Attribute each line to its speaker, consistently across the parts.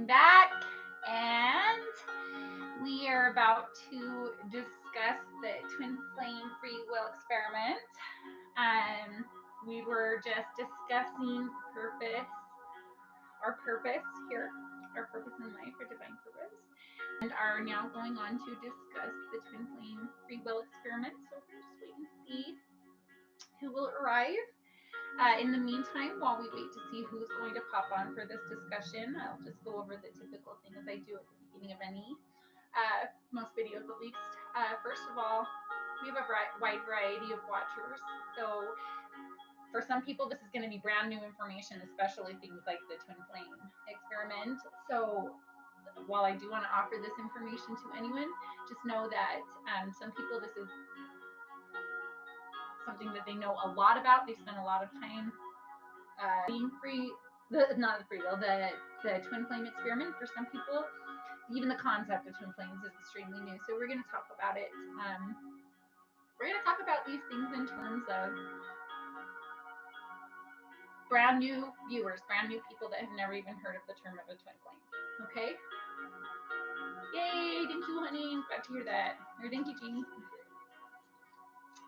Speaker 1: welcome back. And we are about to discuss the twin flame free will experiment. We were just discussing our purpose here, our purpose in life, our divine purpose, and are now going on to discuss the twin flame free will experiment. So we're just waiting to see who will arrive. In the meantime, while we wait to see who's going to pop on for this discussion, I'll just go over the typical things I do at the beginning of most videos at least. First of all, we have a wide variety of watchers. So for some people, this is going to be brand new information, especially things like the twin flame experiment. So while I do want to offer this information to anyone, just know that some people, this is something that they know a lot about. They spend a lot of time being the twin flame experiment. For some people, even the concept of twin flames is extremely new. So we're going to talk about it. We're going to talk about these things in terms of brand new viewers, brand new people that have never even heard of the term of a twin flame. Okay? Yay! Thank you, honey. Glad to hear that. Or thank you, Jeannie.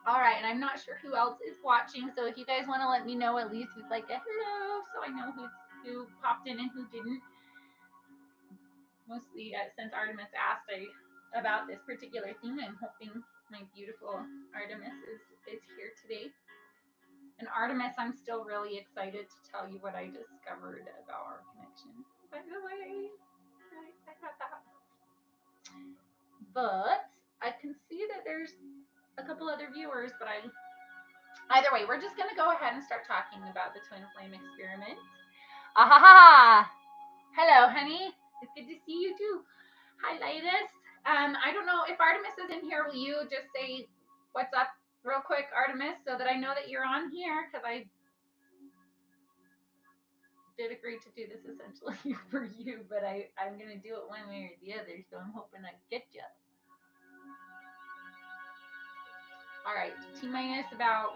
Speaker 1: All right, and I'm not sure who else is watching, so if you guys want to let me know at least with like a hello, so I know who popped in and who didn't. Mostly since Artemis asked about this particular thing, I'm hoping my beautiful Artemis is here today. And Artemis, I'm still really excited to tell you what I discovered about our connection. By the way, I got that. But I can see that there's a couple other viewers, but either way, we're just going to go ahead and start talking about the twin flame experiment. Ahaha! Hello, honey. It's good to see you too. Hi, Lightus. I don't know if Artemis is in here. Will you just say what's up real quick, Artemis, so that I know that you're on here? Because I did agree to do this essentially for you, but I'm going to do it one way or the other, so I'm hoping I get you. All right, T-minus about...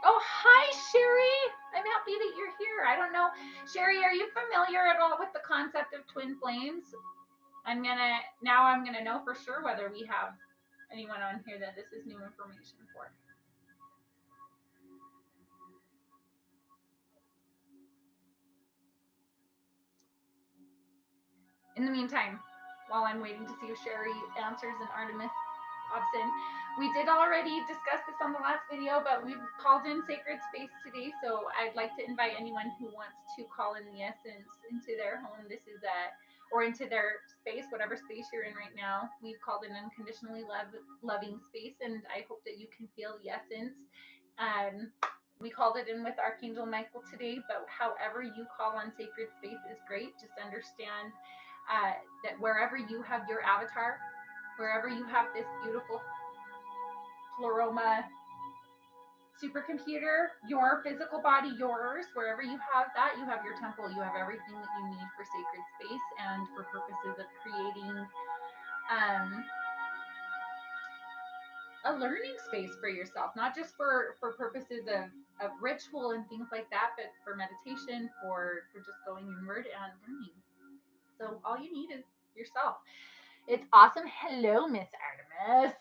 Speaker 1: Oh, hi, Sherry. I'm happy that you're here. I don't know. Sherry, are you familiar at all with the concept of twin flames? I'm going to know for sure whether we have anyone on here that this is new information for. In the meantime, while I'm waiting to see if Sherry answers and Artemis pops in, we did already discuss this on the last video, but we've called in Sacred Space today, so I'd like to invite anyone who wants to call in the essence into their home. This is or into their space, whatever space you're in right now. We've called an unconditionally loving space, and I hope that you can feel the essence. We called it in with Archangel Michael today, but however you call on Sacred Space is great. Just understand that wherever you have your avatar, wherever you have this beautiful Pleroma supercomputer, your physical body, yours, wherever you have that, you have your temple, you have everything that you need for sacred space and for purposes of creating a learning space for yourself, not just for purposes of ritual and things like that, but for meditation, for just going inward and learning. So all you need is yourself. It's awesome. Hello, Miss Artemis.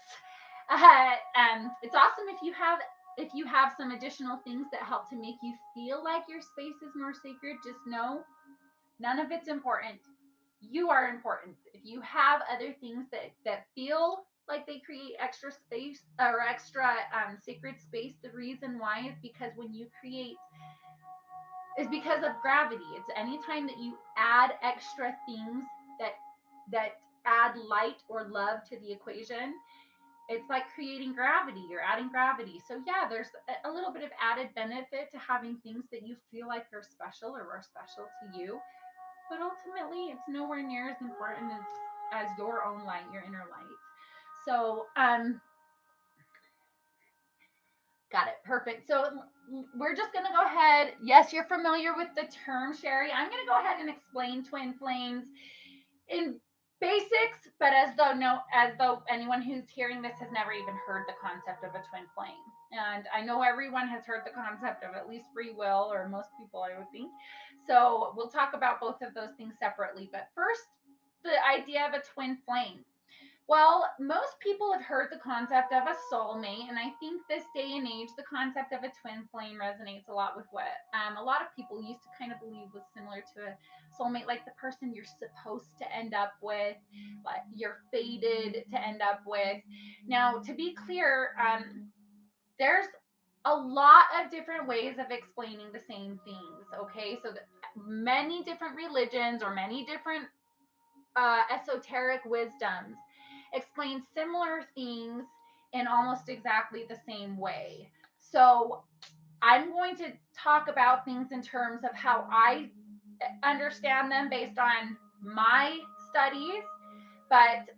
Speaker 1: It's awesome if you have some additional things that help to make you feel like your space is more sacred. Just know none of it's important. You are important. If you have other things that feel like they create extra space or extra sacred space, the reason why is because when you create is because of gravity. It's anytime that you add extra things that add light or love to the equation, it's like creating gravity. You're adding gravity. So yeah, there's a little bit of added benefit to having things that you feel like are special or are special to you. But ultimately, it's nowhere near as important as your own light, your inner light. So, got it. Perfect. So we're just going to go ahead. Yes, you're familiar with the term, Sherry. I'm going to go ahead and explain twin flames in basics, but as though anyone who's hearing this has never even heard the concept of a twin flame. And I know everyone has heard the concept of at least free will, or most people, I would think. So we'll talk about both of those things separately. But first, the idea of a twin flame. Well, most people have heard the concept of a soulmate, and I think this day and age, the concept of a twin flame resonates a lot with what a lot of people used to kind of believe was similar to a soulmate, like the person you're supposed to end up with, like you're fated to end up with. Now, to be clear, there's a lot of different ways of explaining the same things. Okay, so many different religions or many different esoteric wisdoms explain similar things in almost exactly the same way. So I'm going to talk about things in terms of how I understand them based on my studies, but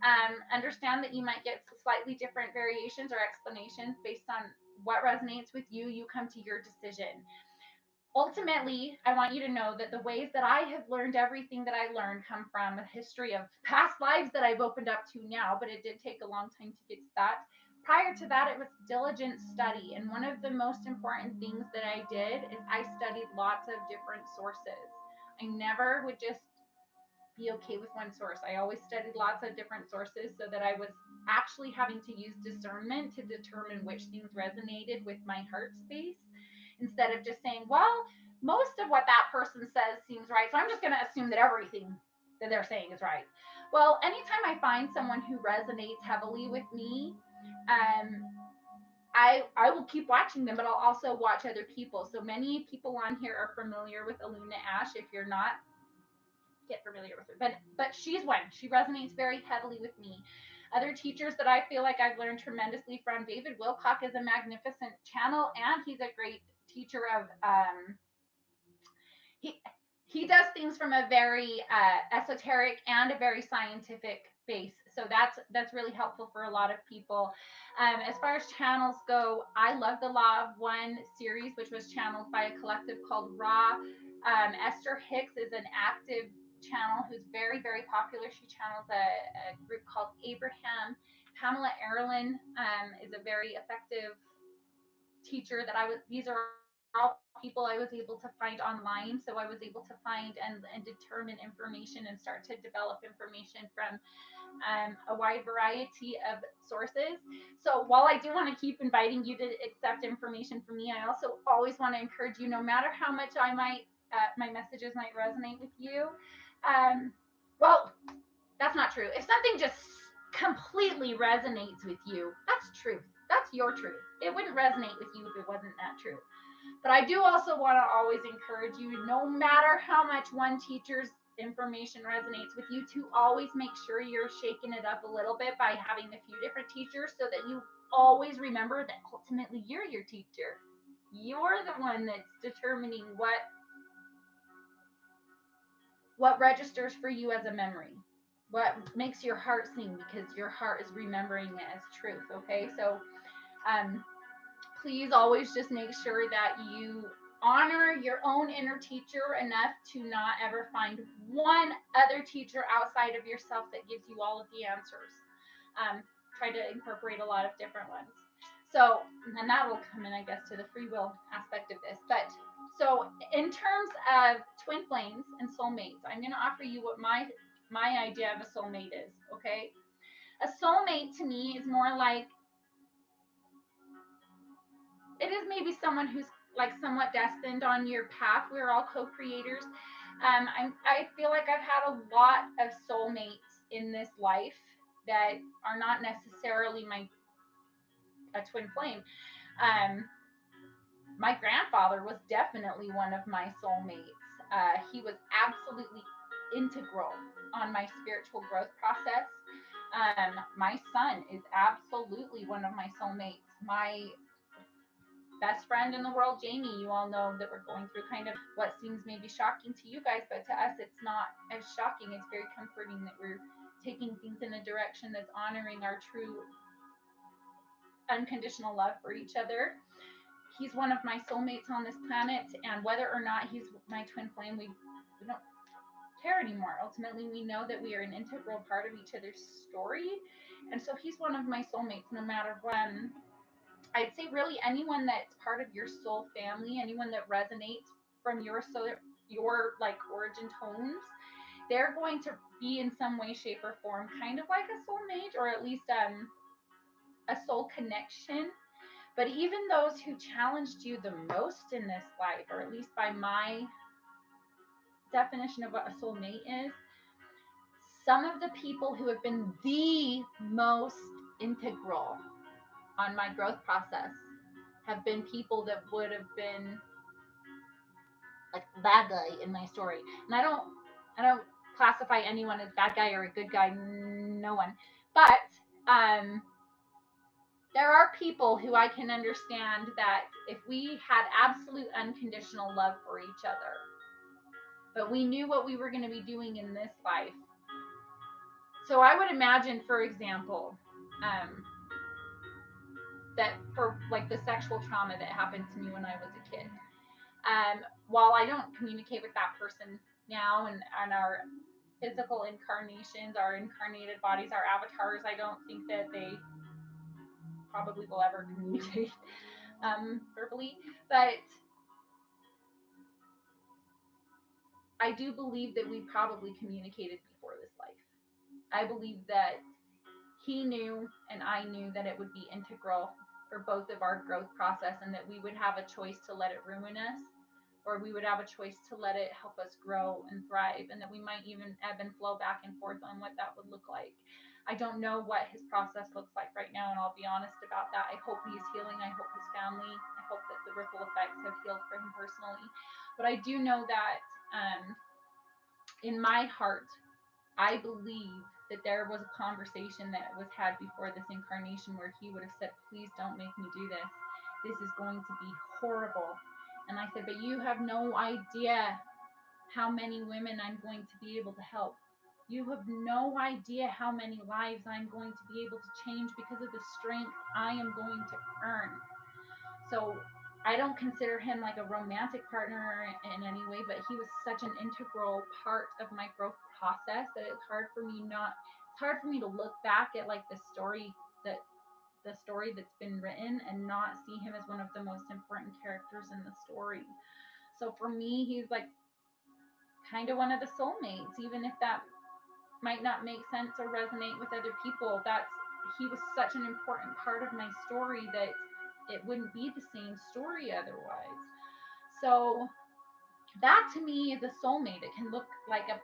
Speaker 1: understand that you might get slightly different variations or explanations based on what resonates with you. You come to your decision. Ultimately, I want you to know that the ways that I have learned everything that I learned come from a history of past lives that I've opened up to now, but it did take a long time to get to that. Prior to that, it was diligent study. And one of the most important things that I did is I studied lots of different sources. I never would just be okay with one source. I always studied lots of different sources so that I was actually having to use discernment to determine which things resonated with my heart space instead of just saying, well, most of what that person says seems right, so I'm just going to assume that everything that they're saying is right. Well, anytime I find someone who resonates heavily with me, um, I will keep watching them, but I'll also watch other people. So many people on here are familiar with Aluna Ash. If you're not, get familiar with her. But she's one. She resonates very heavily with me. Other teachers that I feel like I've learned tremendously from, David Wilcock is a magnificent channel, and he's a great teacher of he he does things from a very esoteric and a very scientific base. So that's really helpful for a lot of people. As far as channels go, I love the Law of One series, which was channeled by a collective called Ra. Esther Hicks is an active channel who's very, very popular. She channels a group called Abraham. Pamela Erlin is a very effective teacher that these are all people I was able to find online. So I was able to find and determine information and start to develop information from a wide variety of sources. So while I do want to keep inviting you to accept information from me, I also always want to encourage you, no matter how much my messages might resonate with you. Well, that's not true. If something just completely resonates with you, that's truth. That's your truth. It wouldn't resonate with you if it wasn't that true. But I do also want to always encourage you, no matter how much one teacher's information resonates with you, to always make sure you're shaking it up a little bit by having a few different teachers so that you always remember that ultimately you're your teacher. You're the one that's determining what registers for you as a memory, what makes your heart sing, because your heart is remembering it as truth. Okay, so please always just make sure that you honor your own inner teacher enough to not ever find one other teacher outside of yourself that gives you all of the answers. Try to incorporate a lot of different ones. So, and that will come in, I guess, to the free will aspect of this. But so, in terms of twin flames and soulmates, I'm going to offer you what my idea of a soulmate is. Okay, a soulmate to me is more like, it is maybe someone who's like somewhat destined on your path. We're all co-creators. I feel like I've had a lot of soulmates in this life that are not necessarily a twin flame. My grandfather was definitely one of my soulmates. He was absolutely integral on my spiritual growth process. My son is absolutely one of my soulmates. My best friend in the world, Jamie, you all know that we're going through kind of what seems maybe shocking to you guys, but to us, it's not as shocking. It's very comforting that we're taking things in a direction that's honoring our true unconditional love for each other. He's one of my soulmates on this planet, and whether or not he's my twin flame, we don't care anymore. Ultimately, we know that we are an integral part of each other's story, and so he's one of my soulmates no matter when. I'd say really anyone that's part of your soul family, anyone that resonates from your soul, your like origin tones, they're going to be in some way, shape, or form kind of like a soulmate, or at least a soul connection. But even those who challenged you the most in this life, or at least by my definition of what a soulmate is, some of the people who have been the most integral on my growth process have been people that would have been like bad guy in my story. And I don't classify anyone as bad guy or a good guy, no one. But um there are people who I can understand that if we had absolute unconditional love for each other, but we knew what we were going to be doing in this life. So I would imagine, for example, that for like the sexual trauma that happened to me when I was a kid. While I don't communicate with that person now, and our physical incarnations, our incarnated bodies, our avatars, I don't think that they probably will ever communicate verbally. But I do believe that we probably communicated before this life. I believe that he knew and I knew that it would be integral for both of our growth process, and that we would have a choice to let it ruin us, or we would have a choice to let it help us grow and thrive, and that we might even ebb and flow back and forth on what that would look like. I don't know what his process looks like right now, and I'll be honest about that. I hope he's healing. I hope his family, I hope that the ripple effects have healed for him personally. But I do know that in my heart, I believe that there was a conversation that was had before this incarnation where he would have said, please don't make me do this. This is going to be horrible. And I said, but you have no idea how many women I'm going to be able to help. You have no idea how many lives I'm going to be able to change because of the strength I am going to earn. So I don't consider him like a romantic partner in any way, but he was such an integral part of my growth process that it's hard for me to look back at like the story that's been written and not see him as one of the most important characters in the story. So for me, he's like kind of one of the soulmates, even if that might not make sense or resonate with other people. He was such an important part of my story that it wouldn't be the same story otherwise. So that to me is a soulmate. It can look like a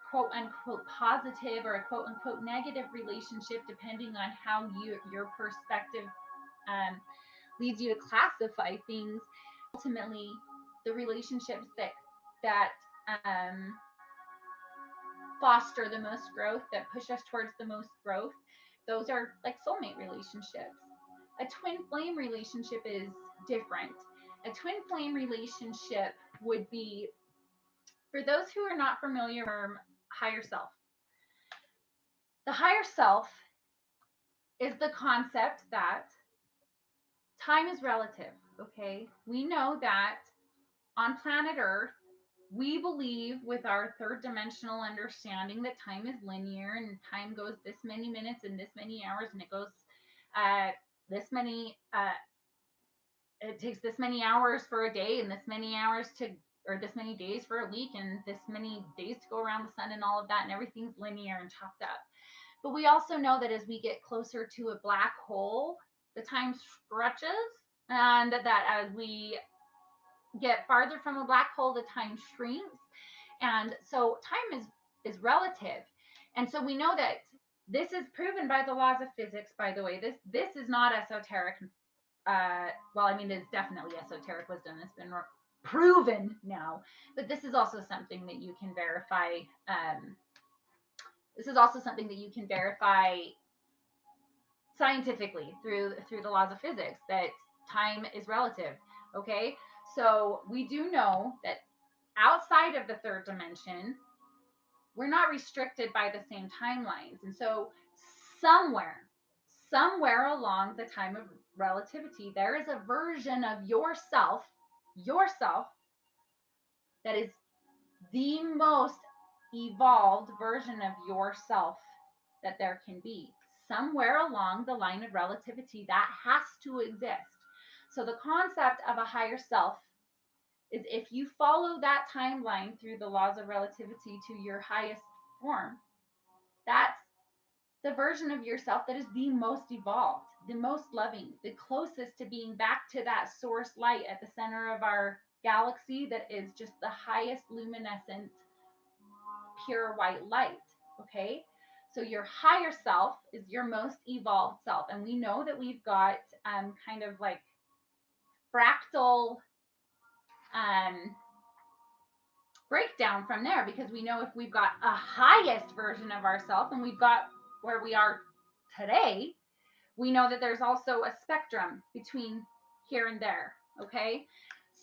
Speaker 1: quote unquote positive or a quote unquote negative relationship depending on how your perspective leads you to classify things. Ultimately, the relationships that foster the most growth, that push us towards the most growth, those are like soulmate relationships. A twin flame relationship is different. A twin flame relationship would be, for those who are not familiar with higher self, the higher self is the concept that time is relative. Okay, we know that on planet Earth, we believe with our third dimensional understanding that time is linear, and time goes this many minutes and this many hours, and it goes this many it takes this many hours for a day, and this many hours to, or this many days for a week, and this many days to go around the sun, and all of that, and everything's linear and chopped up. But we also know that as we get closer to a black hole, the time stretches, and that as we get farther from a black hole, the time shrinks. And so time is relative. And so we know that this is proven by the laws of physics, by the way. This is not esoteric. Well, I mean, it's definitely esoteric wisdom. It's been proven now. But this is also something that you can verify. This is also something that you can verify scientifically through the laws of physics, that time is relative. Okay, so we do know that outside of the third dimension, we're not restricted by the same timelines. And so somewhere along the time of relativity, there is a version of yourself that is the most evolved version of yourself that there can be. somewhere along the line of relativity that has to exist. So the concept of a higher self is, if you follow that timeline through the laws of relativity to your highest form, that's the version of yourself that is the most evolved, the most loving, the closest to being back to that source light at the center of our galaxy that is just the highest luminescent, pure white light. Okay? So your higher self is your most evolved self. And we know that we've got kind of like fractal breakdown from there, because we know if we've got a highest version of ourselves and we've got where we are today, we know that there's also a spectrum between here and there. Okay,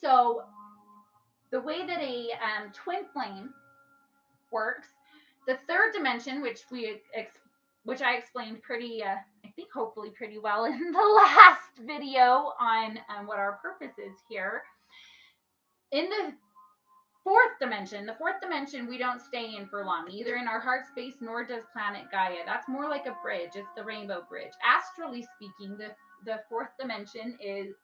Speaker 1: so the way that a twin flame works, the third dimension, which I explained pretty, I think hopefully pretty well in the last video on what our purpose is here. In the fourth dimension, we don't stay in for long, either in our heart space, nor does planet Gaia. That's more like a bridge. It's the rainbow bridge. Astrally speaking, the fourth dimension is,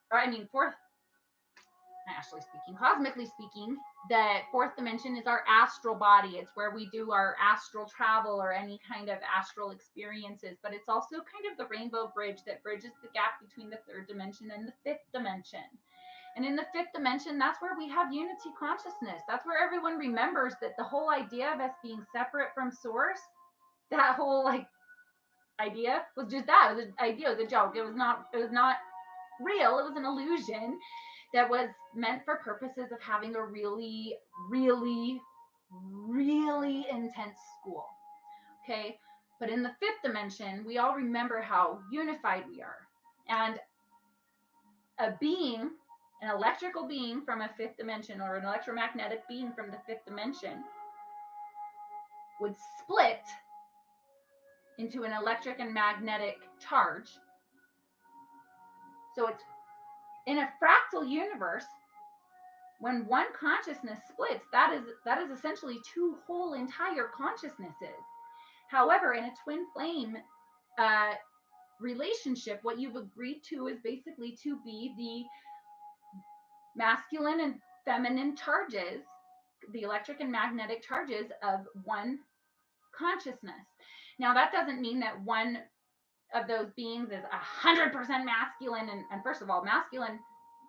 Speaker 1: cosmically speaking, the fourth dimension is our astral body. It's where we do our astral travel or any kind of astral experiences, but it's also kind of the rainbow bridge that bridges the gap between the third dimension and the fifth dimension. And in the fifth dimension, that's where we have unity consciousness. That's where everyone remembers that the whole idea of us being separate from source, that whole idea was just that. It was an idea, it was a joke. It was not real. It was an illusion that was meant for purposes of having a really, really, really intense school. Okay? But in the fifth dimension, we all remember how unified we are. And a being, an electrical being from a fifth dimension, or an electromagnetic being from the fifth dimension, would split into an electric and magnetic charge. So it's in a fractal universe, when one consciousness splits, that is essentially two whole entire consciousnesses. However, in a twin flame relationship, what you've agreed to is basically to be the masculine and feminine charges, the electric and magnetic charges of one consciousness. Now, that doesn't mean that one of those beings is 100% masculine. And first of all, masculine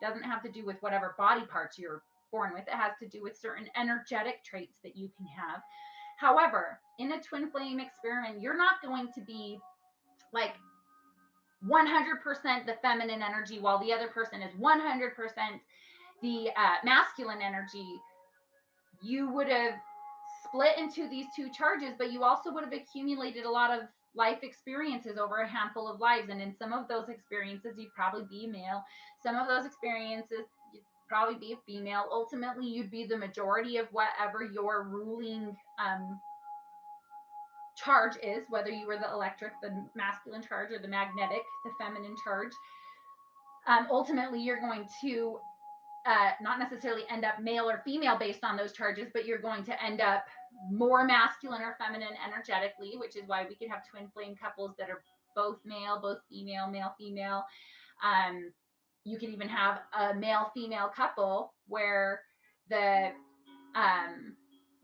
Speaker 1: doesn't have to do with whatever body parts you're born with. It has to do with certain energetic traits that you can have. However, in a twin flame experiment, you're not going to be like 100% the feminine energy while the other person is 100% the masculine energy. You would have split into these two charges, but you also would have accumulated a lot of life experiences over a handful of lives. And in some of those experiences, you'd probably be male. Some of those experiences, you'd probably be a female. Ultimately, you'd be the majority of whatever your ruling charge is, whether you were the electric, the masculine charge, or the magnetic, the feminine charge. Ultimately, you're going to not necessarily end up male or female based on those charges, but you're going to end up more masculine or feminine energetically, which is why we could have twin flame couples that are both male, both female, male, female. You could even have a male female couple where the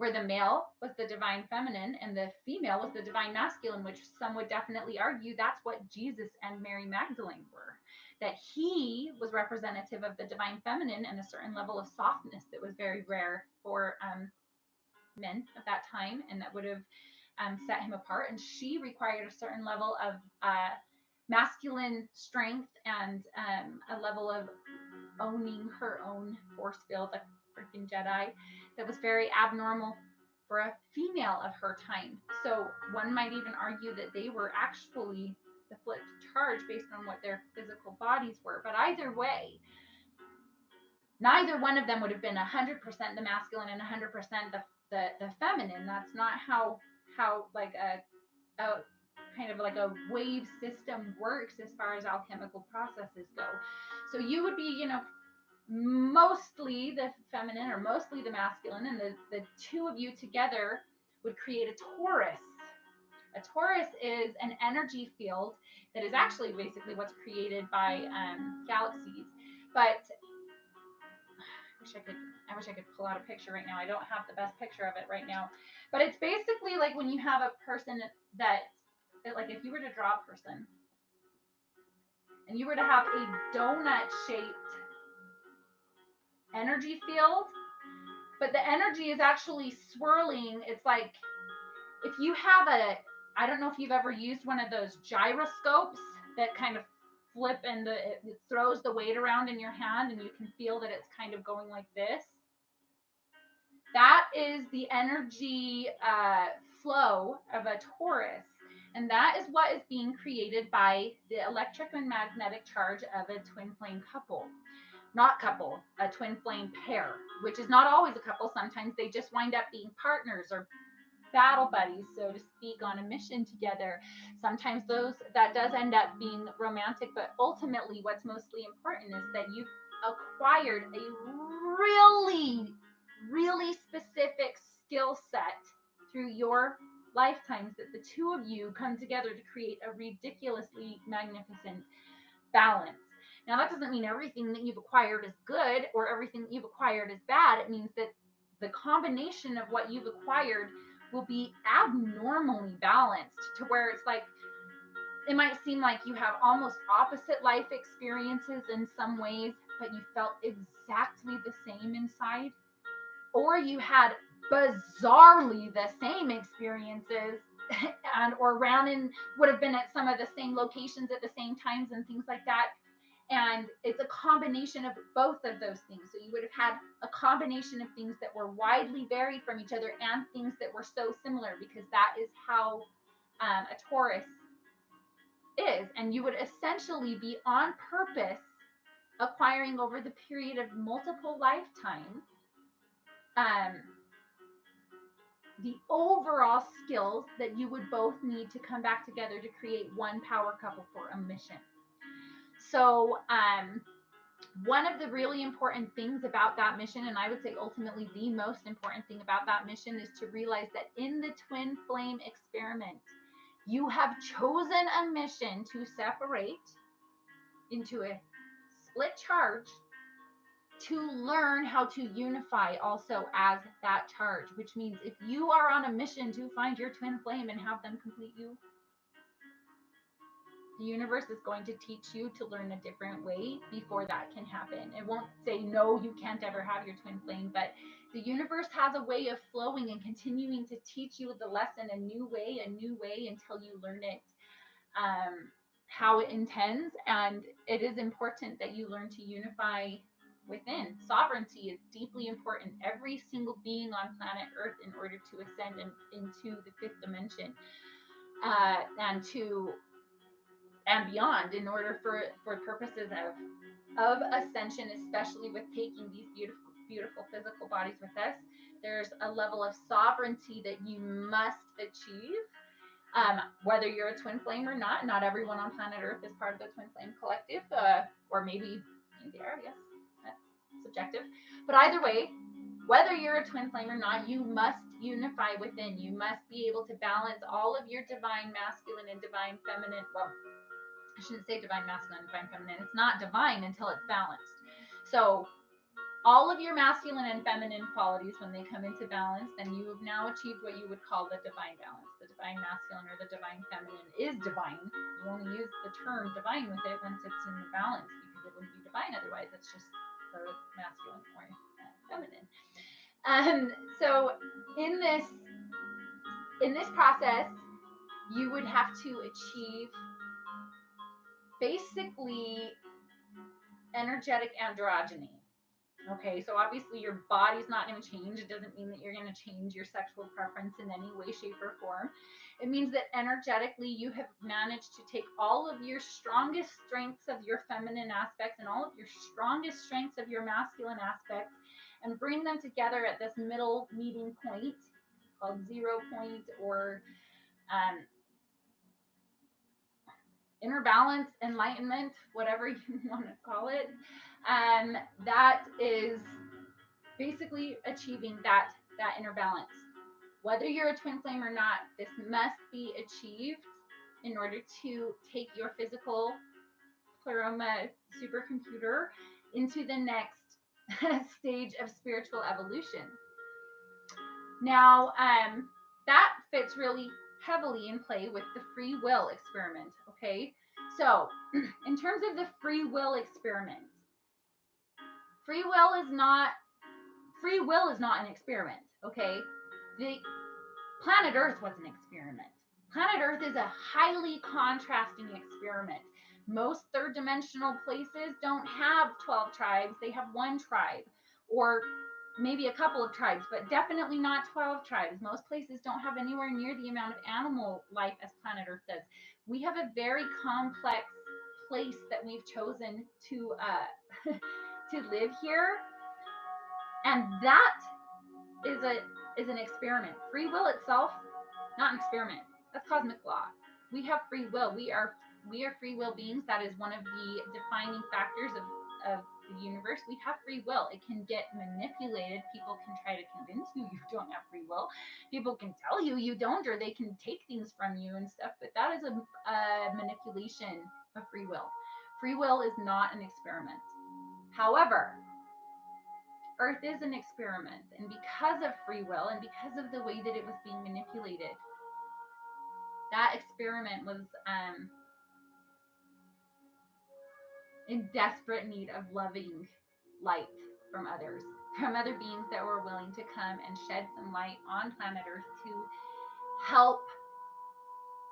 Speaker 1: male was the divine feminine and the female was the divine masculine, which some would definitely argue that's what Jesus and Mary Magdalene were. That he was representative of the divine feminine and a certain level of softness that was very rare for men of that time, and that would have set him apart. And she required a certain level of masculine strength and a level of owning her own force field, like freaking Jedi, that was very abnormal for a female of her time. So one might even argue that they were actually the flipped charge based on what their physical bodies were. But either way, neither one of them would have been 100% the masculine and 100% the feminine. That's not how like a kind of like a wave system works as far as alchemical processes go. So you would be, mostly the feminine or mostly the masculine, and the two of you together would create a Taurus A torus is an energy field that is actually basically what's created by galaxies. But I wish I could pull out a picture right now. I don't have the best picture of it right now. But it's basically like when you have a person that like if you were to draw a person and you were to have a donut shaped energy field, but the energy is actually swirling. It's like if you have I don't know if you've ever used one of those gyroscopes that kind of flip and it throws the weight around in your hand and you can feel that it's kind of going like this. That is the energy flow of a torus. And that is what is being created by the electric and magnetic charge of a twin flame couple. Not couple, a twin flame pair, which is not always a couple. Sometimes they just wind up being partners or battle buddies, so to speak, on a mission together. Sometimes that does end up being romantic, but ultimately what's mostly important is that you've acquired a really specific skill set through your lifetimes that the two of you come together to create a ridiculously magnificent balance. Now, that doesn't mean everything that you've acquired is good or everything that you've acquired is bad. It means that the combination of what you've acquired will be abnormally balanced to where it's like, it might seem like you have almost opposite life experiences in some ways, but you felt exactly the same inside. Or you had bizarrely the same experiences and or would have been at some of the same locations at the same times and things like that. And it's a combination of both of those things. So you would have had a combination of things that were widely varied from each other and things that were so similar, because that is how a torus is. And you would essentially be on purpose acquiring over the period of multiple lifetimes the overall skills that you would both need to come back together to create one power couple for a mission. So one of the really important things about that mission, and I would say ultimately the most important thing about that mission, is to realize that in the twin flame experiment, you have chosen a mission to separate into a split charge to learn how to unify also as that charge, which means if you are on a mission to find your twin flame and have them complete you, the universe is going to teach you to learn a different way before that can happen. It won't say, no, you can't ever have your twin flame, but the universe has a way of flowing and continuing to teach you the lesson a new way until you learn it how it intends. And it is important that you learn to unify within. Sovereignty is deeply important. Every single being on planet Earth, in order to ascend into the fifth dimension and beyond, in order for purposes of ascension, especially with taking these beautiful physical bodies with us, there's a level of sovereignty that you must achieve. Whether you're a twin flame or not, not everyone on planet Earth is part of the twin flame collective, or maybe they are, yes, that's subjective. But either way, whether you're a twin flame or not, you must unify within. You must be able to balance all of your divine masculine and divine feminine. Well, I shouldn't say divine masculine and divine feminine. It's not divine until it's balanced. So all of your masculine and feminine qualities, when they come into balance, then you have now achieved what you would call the divine balance. The divine masculine or the divine feminine is divine. You only use the term divine with it once it's in the balance, because it wouldn't be divine otherwise. It's just the masculine or feminine. So in this process, you would have to achieve basically energetic androgyny. Okay, so obviously your body's not going to change. It doesn't mean that you're going to change your sexual preference in any way, shape, or form. It means that energetically you have managed to take all of your strongest strengths of your feminine aspects and all of your strongest strengths of your masculine aspects and bring them together at this middle meeting point called 0 point, or inner balance, enlightenment, whatever you want to call it. That is basically achieving that inner balance. Whether you're a twin flame or not, this must be achieved in order to take your physical pleroma supercomputer into the next stage of spiritual evolution. Now, that fits really heavily in play with the free will experiment, okay? So, in terms of the free will experiment, free will is not an experiment, okay? The planet Earth was an experiment. Planet Earth is a highly contrasting experiment. Most third dimensional places don't have 12 tribes, they have one tribe, or maybe a couple of tribes, but definitely not 12 tribes. Most places don't have anywhere near the amount of animal life as planet Earth does. We have a very complex place that we've chosen to to live here, and that is an experiment. Free will itself, not an experiment. That's cosmic law. We have free will. We are free will beings. That is one of the defining factors of the universe. We have free will. It can get manipulated. People can try to convince you don't have free will. People can tell you don't, or they can take things from you and stuff. But that is a manipulation of free will. Free will is not an experiment. However, Earth is an experiment, and because of free will and because of the way that it was being manipulated, that experiment was in desperate need of loving light from others, from other beings that were willing to come and shed some light on planet Earth to help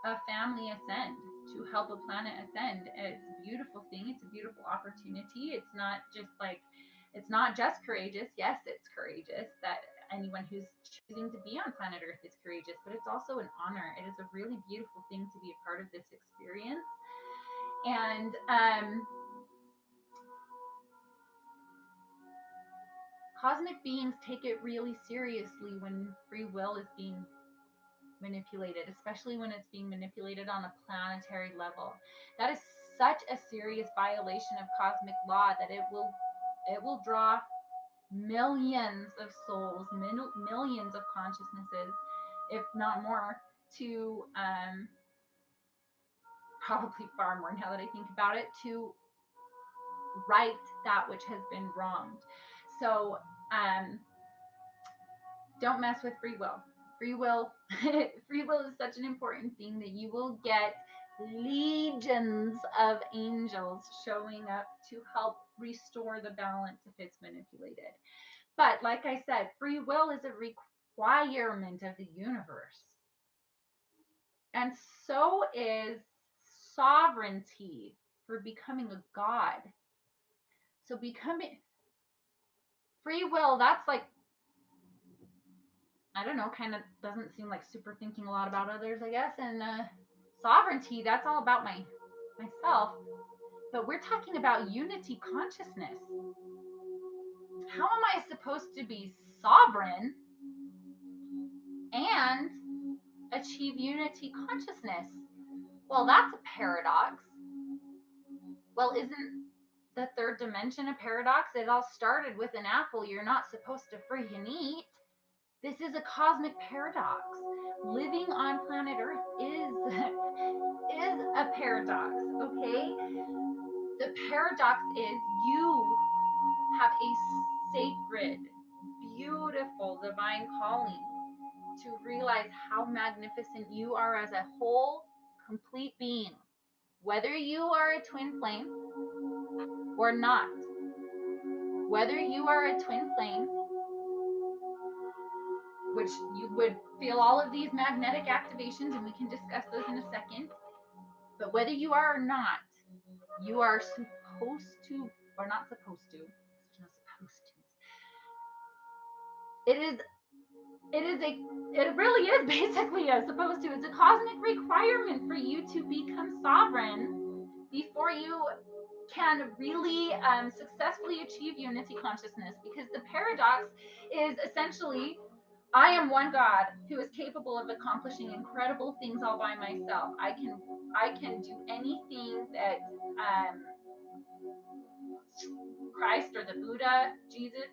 Speaker 1: a family ascend, to help a planet ascend. And it's a beautiful thing. It's a beautiful opportunity. It's not just courageous. Yes, it's courageous that anyone who's choosing to be on planet Earth is courageous, but it's also an honor. It is a really beautiful thing to be a part of this experience. And cosmic beings take it really seriously when free will is being manipulated, especially when it's being manipulated on a planetary level. That is such a serious violation of cosmic law that it will draw millions of souls, millions of consciousnesses, if not more, to probably far more now that I think about it, to right that which has been wronged. So don't mess with free will. Free will is such an important thing that you will get legions of angels showing up to help restore the balance if it's manipulated. But like I said, free will is a requirement of the universe. And so is sovereignty for becoming a god. So becoming free will, that's like, I don't know, kind of doesn't seem like super thinking a lot about others, I guess. And sovereignty, that's all about myself. But we're talking about unity consciousness. How am I supposed to be sovereign and achieve unity consciousness? Well, that's a paradox. Well, isn't the third dimension a paradox? It all started with an apple you're not supposed to freaking eat. This is a cosmic paradox. Living on planet Earth is a paradox, okay? The paradox is you have a sacred, beautiful divine calling to realize how magnificent you are as a whole, complete being. Whether you are a twin flame or not, whether you are a twin flame, which you would feel all of these magnetic activations, and we can discuss those in a second, but whether you are or not, you are supposed to, or not supposed to, it really is basically a supposed to. It's a cosmic requirement for you to become sovereign before you can really successfully achieve unity consciousness, because the paradox is essentially, I am one God who is capable of accomplishing incredible things all by myself. I can do anything that Christ or the Buddha, Jesus,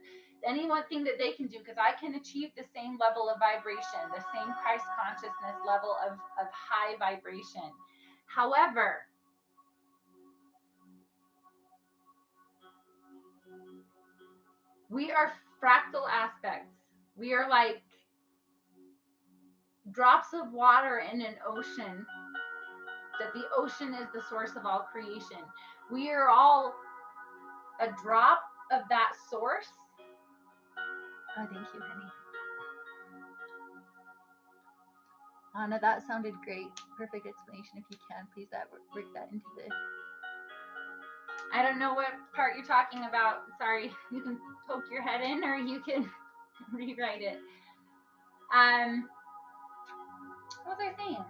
Speaker 1: Any one thing that they can do, because I can achieve the same level of vibration, the same Christ consciousness level of high vibration. However, we are fractal aspects. We are like drops of water in an ocean, that the ocean is the source of all creation. We are all a drop of that source. Oh, thank you, honey. Anna, that sounded great. Perfect explanation. If you can, please work that into the... I don't know what part you're talking about. Sorry. You can poke your head in or you can rewrite it. What was I saying?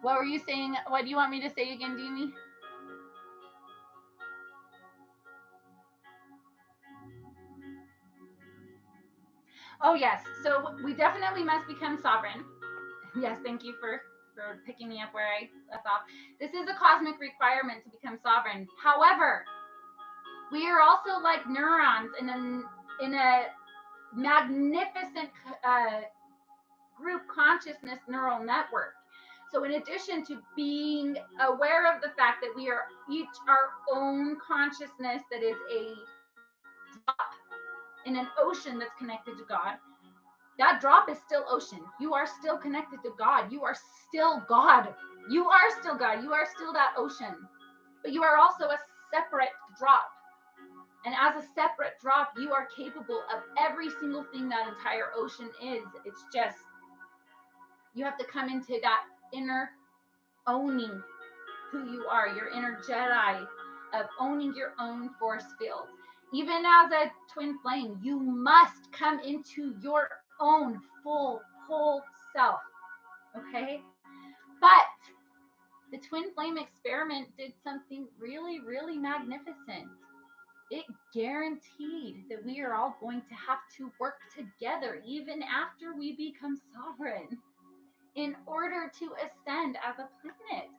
Speaker 1: What were you saying? What do you want me to say again, Demi? Oh, yes. So we definitely must become sovereign. Yes, thank you for picking me up where I left off. This is a cosmic requirement to become sovereign. However, we are also like neurons in a magnificent group consciousness neural network. So in addition to being aware of the fact that we are each our own consciousness that is a drop in an ocean that's connected to God, that drop is still ocean. You are still connected to God. You are still God. You are still God. You are still that ocean. But you are also a separate drop. And as a separate drop, you are capable of every single thing that entire ocean is. It's just, you have to come into that inner owning who you are, your inner Jedi of owning your own force field. Even as a twin flame, you must come into your own full, whole self. Okay? But the twin flame experiment did something really, really magnificent. It guaranteed that we are all going to have to work together even after we become sovereign in order to ascend as a planet.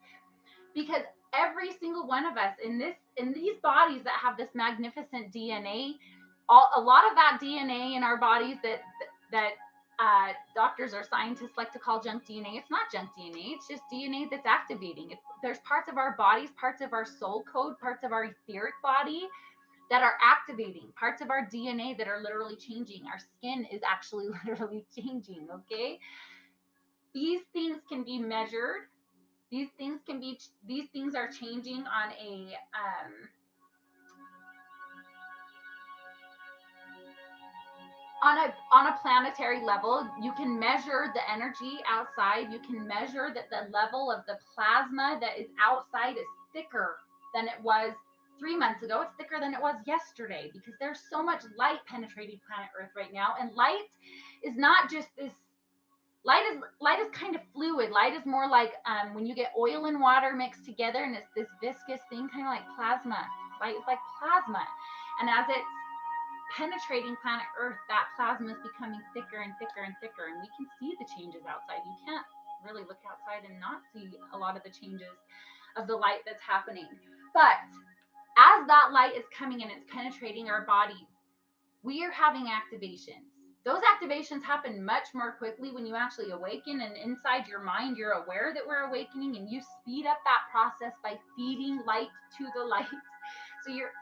Speaker 1: Because every single one of us in these bodies that have this magnificent DNA, a lot of that DNA in our bodies that doctors or scientists like to call junk DNA, it's not junk DNA, it's just DNA that's activating. There's parts of our bodies, parts of our soul code, parts of our etheric body that are activating, parts of our DNA that are literally changing. Our skin is actually literally changing, okay? These things can be measured. These things are changing on a planetary level. You can measure the energy outside. You can measure that the level of the plasma that is outside is thicker than it was 3 months ago. It's thicker than it was yesterday because there's so much light penetrating planet Earth right now. And light is not just this. Light is kind of fluid. Light is more like when you get oil and water mixed together, and it's this viscous thing, kind of like plasma. Light is like plasma, and as it's penetrating planet Earth, that plasma is becoming thicker and thicker and thicker, and we can see the changes outside. You can't really look outside and not see a lot of the changes of the light that's happening. But as that light is coming and it's penetrating our bodies, we are having activations. Those activations happen much more quickly when you actually awaken, and inside your mind, you're aware that we're awakening, and you speed up that process by feeding light to the light. So you're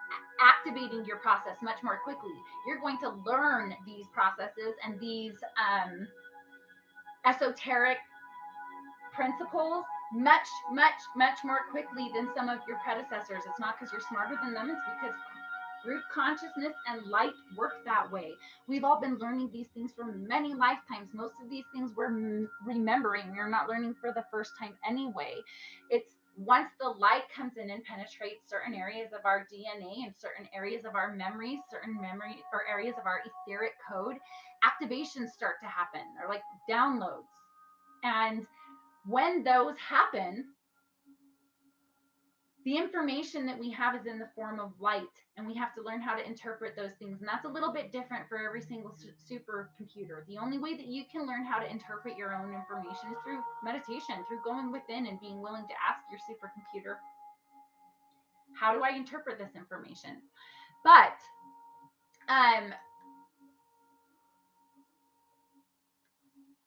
Speaker 1: activating your process much more quickly. You're going to learn these processes and these esoteric principles much, much, much more quickly than some of your predecessors. It's not because you're smarter than them, it's because group consciousness and light work that way. We've all been learning these things for many lifetimes. Most of these things we're remembering. We're not learning for the first time anyway. It's once the light comes in and penetrates certain areas of our DNA and certain areas of our memories, certain memory or areas of our etheric code, activations start to happen. They're like downloads. And when those happen, the information that we have is in the form of light, and we have to learn how to interpret those things. And that's a little bit different for every single supercomputer. The only way that you can learn how to interpret your own information is through meditation, through going within and being willing to ask your supercomputer, how do I interpret this information? But Um,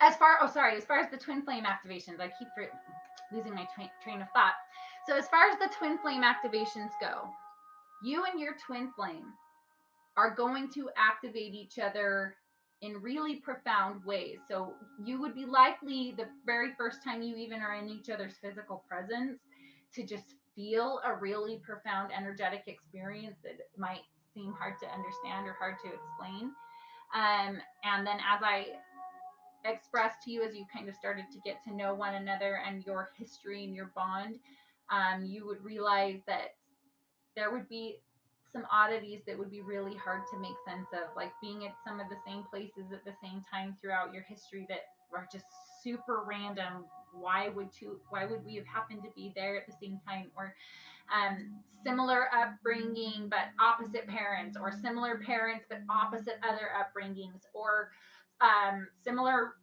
Speaker 1: as far as the twin flame activations, I keep losing my train of thought. So as far as the twin flame activations go, you and your twin flame are going to activate each other in really profound ways. So you would be likely, the very first time you even are in each other's physical presence, to just feel a really profound energetic experience that might seem hard to understand or hard to explain. And then as I expressed to you, as you kind of started to get to know one another and your history and your bond, you would realize that there would be some oddities that would be really hard to make sense of, like being at some of the same places at the same time throughout your history that are just super random. Why would we have happened to be there at the same time? Or similar upbringing but opposite parents, or similar parents but opposite other upbringings, or similar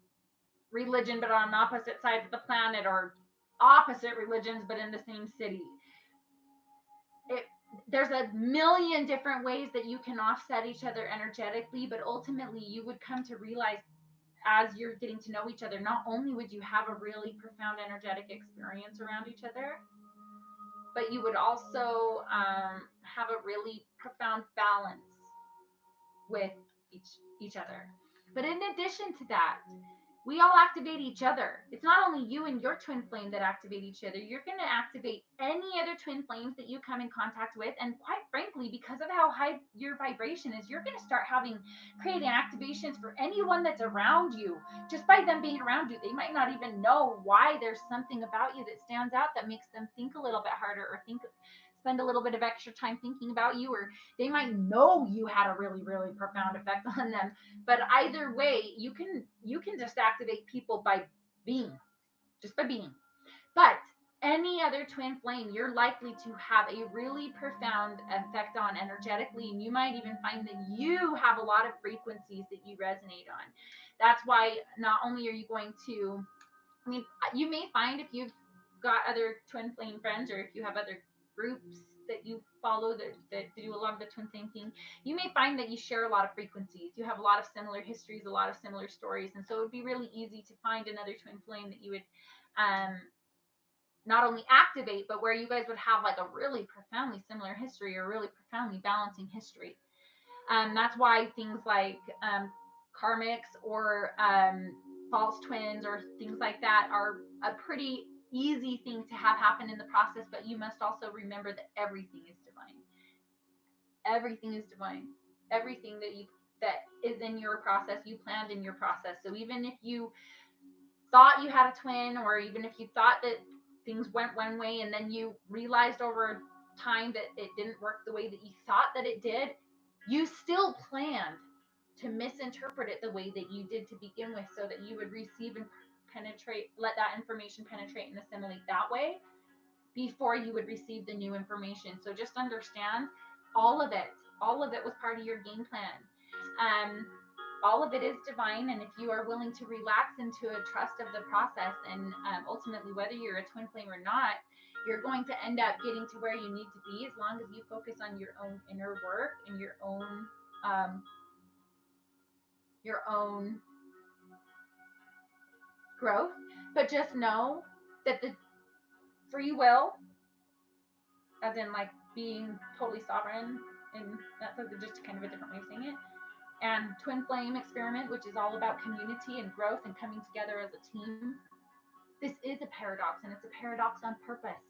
Speaker 1: religion but on opposite sides of the planet, or opposite religions but in the same city. There's a million different ways that you can offset each other energetically, but ultimately you would come to realize, as you're getting to know each other, not only would you have a really profound energetic experience around each other, but you would also have a really profound balance with each other. But in addition to that, we all activate each other. It's not only you and your twin flame that activate each other. You're going to activate any other twin flames that you come in contact with. And quite frankly, because of how high your vibration is, you're going to start creating activations for anyone that's around you. Just by them being around you, they might not even know why. There's something about you that stands out that makes them think a little bit harder, or spend a little bit of extra time thinking about you, or they might know you had a really, really profound effect on them. But either way, you can just activate people by being, just by being. But any other twin flame, you're likely to have a really profound effect on energetically, and you might even find that you have a lot of frequencies that you resonate on. That's why not only are you going to, I mean, you may find, if you've got other twin flame friends, or if you have other groups that you follow that do a lot of the twin flame thing, you may find that you share a lot of frequencies. You have a lot of similar histories, a lot of similar stories. And so it would be really easy to find another twin flame that you would not only activate, but where you guys would have like a really profoundly similar history, or really profoundly balancing history. That's why things like karmics, or false twins, or things like that are a pretty easy thing to have happen in the process. But you must also remember that everything is divine. Everything is divine. Everything that is in your process, you planned in your process. So even if you thought you had a twin, or even if you thought that things went one way and then you realized over time that it didn't work the way that you thought that it did, you still planned to misinterpret it the way that you did to begin with, so that you would receive and let that information penetrate and assimilate that way before you would receive the new information. So just understand, all of it was part of your game plan. All of it is divine, and if you are willing to relax into a trust of the process, and ultimately, whether you're a twin flame or not, you're going to end up getting to where you need to be, as long as you focus on your own inner work and your own growth. But just know that the free will, as in like being totally sovereign, and that's just kind of a different way of saying it, and twin flame experiment, which is all about community and growth and coming together as a team. This is a paradox, and it's a paradox on purpose,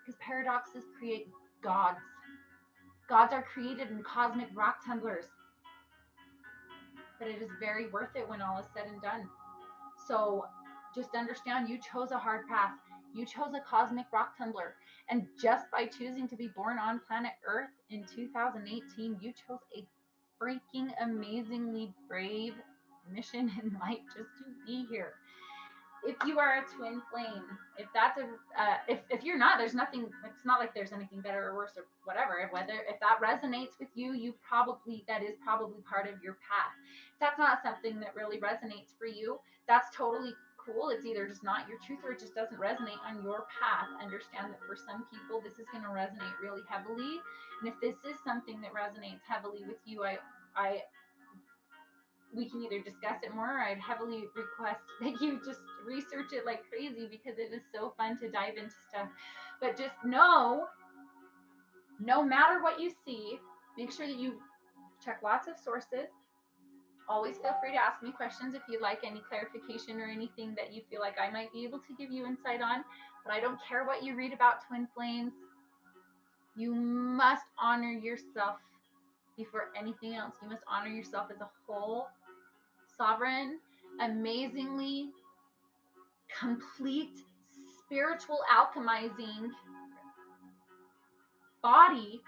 Speaker 1: because paradoxes create gods. Gods are created in cosmic rock tumblers, but it is very worth it when all is said and done. So just understand, you chose a hard path. You chose a cosmic rock tumbler. And just by choosing to be born on planet Earth in 2018, you chose a freaking amazingly brave mission in life just to be here. If you are a twin flame, if that's if you're not, there's nothing. It's not like there's anything better or worse or whatever. If that resonates with you, that is probably part of your path. If that's not something that really resonates for you, that's totally cool. It's either just not your truth, or it just doesn't resonate on your path. Understand that for some people, this is going to resonate really heavily, and if this is something that resonates heavily with you, I we can either discuss it more, or I'd heavily request that you just research it like crazy, because it is so fun to dive into stuff. But just know, no matter what you see, make sure that you check lots of sources. Always feel free to ask me questions if you'd like any clarification or anything that you feel like I might be able to give you insight on. But I don't care what you read about twin flames. You must honor yourself before anything else. You must honor yourself as a whole, sovereign, amazingly complete, spiritual, alchemizing body,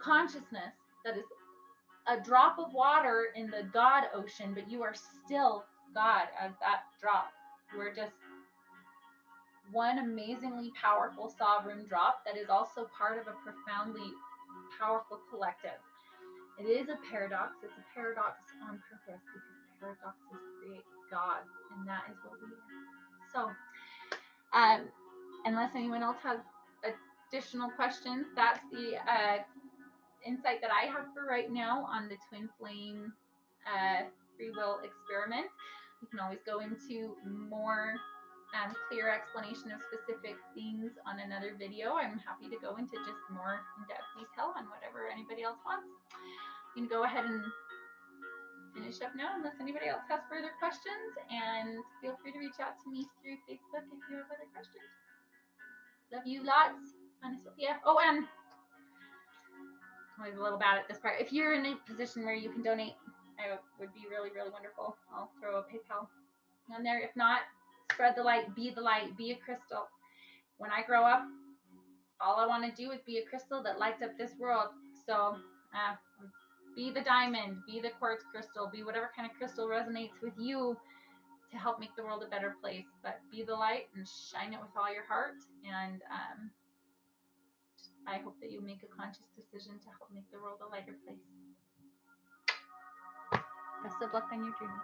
Speaker 1: consciousness that is a drop of water in the God ocean, but you are still God as that drop. We're just one amazingly powerful sovereign drop that is also part of a profoundly powerful collective. It is a paradox. It's a paradox on purpose, because paradoxes create God, and that is what we are. So, unless anyone else has additional questions, that's the insight that I have for right now on the twin flame free will experiment. We can always go into more clear explanation of specific things on another video. I'm happy to go into just more in-depth detail on whatever anybody else wants. You can go ahead and finish up now unless anybody else has further questions, and feel free to reach out to me through Facebook if you have other questions. Love you lots. Anaya Sophia. Oh, and I'm always a little bad at this part. If you're in a position where you can donate, it would be really, really wonderful. I'll throw a PayPal on there. If not, spread the light, be a crystal. When I grow up, all I want to do is be a crystal that lights up this world. So be the diamond, be the quartz crystal, be whatever kind of crystal resonates with you to help make the world a better place. But be the light and shine it with all your heart. And I hope that you make a conscious decision to help make the world a lighter place. Best of luck on your journey.